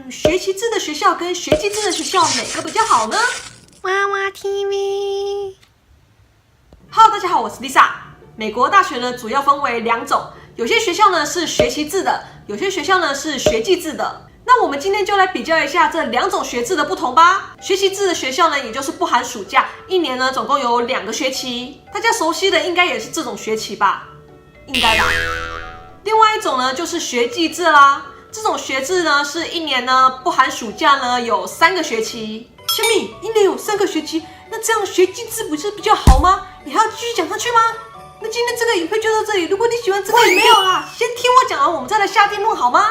学期制的学校跟学季制的学校哪个比较好呢？娃娃 TV。Hello， 大家好，我是 Lisa。美国大学呢主要分为两种，有些学校呢是学期制的，有些学校呢是学季制的。那我们今天就来比较一下这两种学制的不同吧。学期制的学校呢，也就是不含暑假，一年呢总共有2个学期，大家熟悉的应该也是这种学期吧？应该吧。另外一种呢就是学季制啦，这种学制呢是一年呢不含暑假呢有3个学期。小米，一年有3个学期，那这样学季制不是比较好吗？你还要继续讲下去吗？那今天这个影片就到这里，如果你喜欢这个影片，没有啦，先听我讲完，我们再来下定论好吗？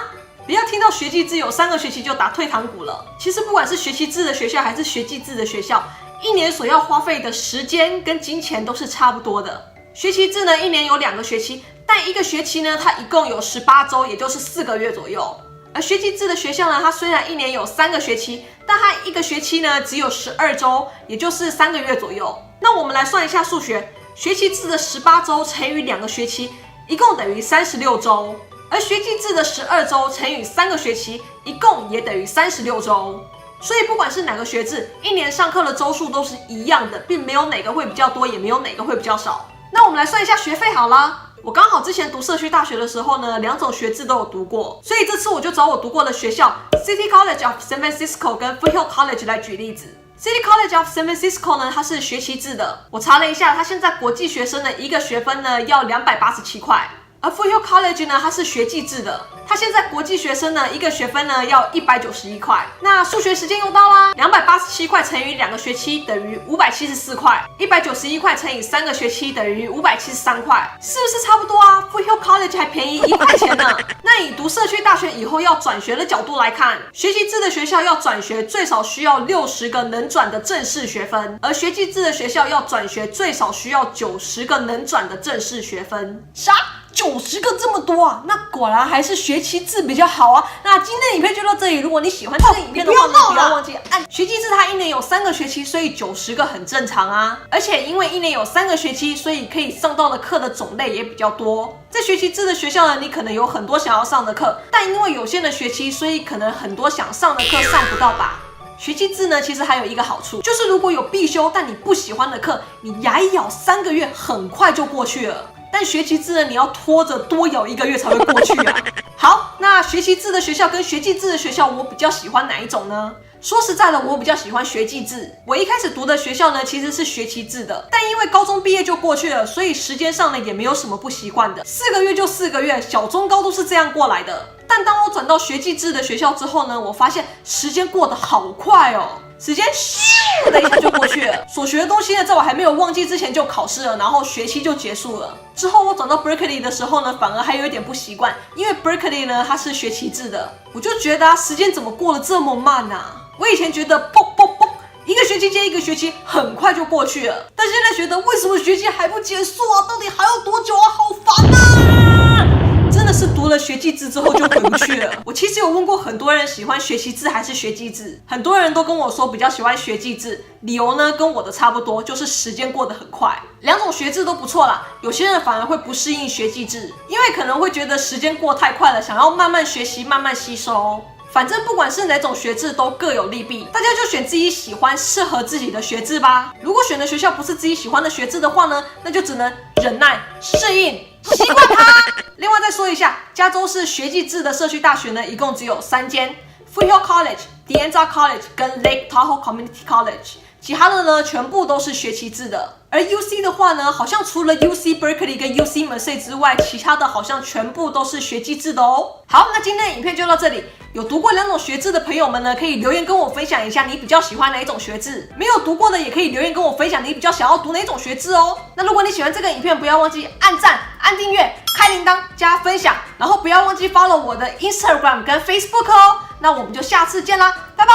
不要听到学季制有3个学期就打退堂鼓了。其实不管是学期制的学校还是学季制的学校，一年所要花费的时间跟金钱都是差不多的。学期制呢，一年有2个学期，但一个学期呢，它一共有18周，也就是4个月左右。而学期制的学校呢，它虽然一年有3个学期，但它一个学期呢只有12周，也就是3个月左右。那我们来算一下数学，学期制的18周乘以2个学期，一共等于36周。而学季制的12周乘以3个学期，一共也等于36周。所以不管是哪个学制，一年上课的周数都是一样的，并没有哪个会比较多，也没有哪个会比较少。那我们来算一下学费好了。我刚好之前读社区大学的时候呢，2种学制都有读过，所以这次我就找我读过的学校 City College of San Francisco 跟 Foothill College 来举例子。City College of San Francisco 呢，它是学期制的，我查了一下，它现在国际学生的一个学分呢要287块。而 Foothill College 呢，它是学季制的，它现在国际学生呢一个学分呢要191块。那数学时间又到啦，287块乘以2个学期等于574块，191块乘以3个学期等于573块，是不是差不多啊？ Foothill College 还便宜1块钱呢。那以读社区大学以后要转学的角度来看，学期制的学校要转学最少需要60个能转的正式学分，而学季制的学校要转学最少需要90个能转的正式学分。啥？90个这么多啊？那果然还是学期制比较好啊。那今天的影片就到这里，如果你喜欢这个影片的话呢，不要忘记按学期制，它一年有3个学期，所以90个很正常啊。而且因为一年有3个学期，所以可以上到的课的种类也比较多。在学期制的学校呢，你可能有很多想要上的课，但因为有限的学期，所以可能很多想上的课上不到吧。学期制呢，其实还有一个好处，就是如果有必修但你不喜欢的课，你牙一咬3个月很快就过去了。但学期制呢，你要拖着多咬1个月才会过去啊。好，那学期制的学校跟学季制的学校，我比较喜欢哪一种呢？说实在的，我比较喜欢学季制。我一开始读的学校呢，其实是学期制的，但因为高中毕业就过去了，所以时间上呢也没有什么不习惯的。4个月就4个月，小中高都是这样过来的。但当我转到学季制的学校之后呢，我发现时间过得好快哦。时间咻的一下就过去了，所学的东西呢，在我还没有忘记之前就考试了，然后学期就结束了。之后我转到 Berkeley 的时候呢，反而还有一点不习惯，因为 Berkeley 呢它是学期制的，我就觉得时间怎么过得这么慢啊？我以前觉得啵啵啵，一个学期接一个学期，很快就过去了，但现在觉得为什么学期还不结束啊？到底还要多久啊？好烦啊！真的是读了学季制之后就回不去了。我其实有问过很多人喜欢学期制还是学季制，很多人都跟我说比较喜欢学季制，理由呢跟我的差不多，就是时间过得很快。2种学制都不错啦，有些人反而会不适应学季制，因为可能会觉得时间过太快了，想要慢慢学习慢慢吸收。反正不管是哪种学制都各有利弊，大家就选自己喜欢适合自己的学制吧。如果选的学校不是自己喜欢的学制的话呢，那就只能忍耐适应习惯它。另外再说一下，加州是学季制的社区大学呢，一共只有3间 ，Foothill College、De Anza College 跟 Lake Tahoe Community College， 其他的呢全部都是学期制的。而 UC 的话呢，好像除了 UC Berkeley 跟 UC Merced 之外，其他的好像全部都是学季制的哦。好，那今天的影片就到这里。有读过2种学制的朋友们呢，可以留言跟我分享一下你比较喜欢哪一种学制。没有读过的也可以留言跟我分享你比较想要读哪一种学制哦。那如果你喜欢这个影片，不要忘记按赞、按订阅、开铃铛、加分享，然后不要忘记 follow 我的 Instagram 跟 Facebook 哦。那我们就下次见啦，拜拜。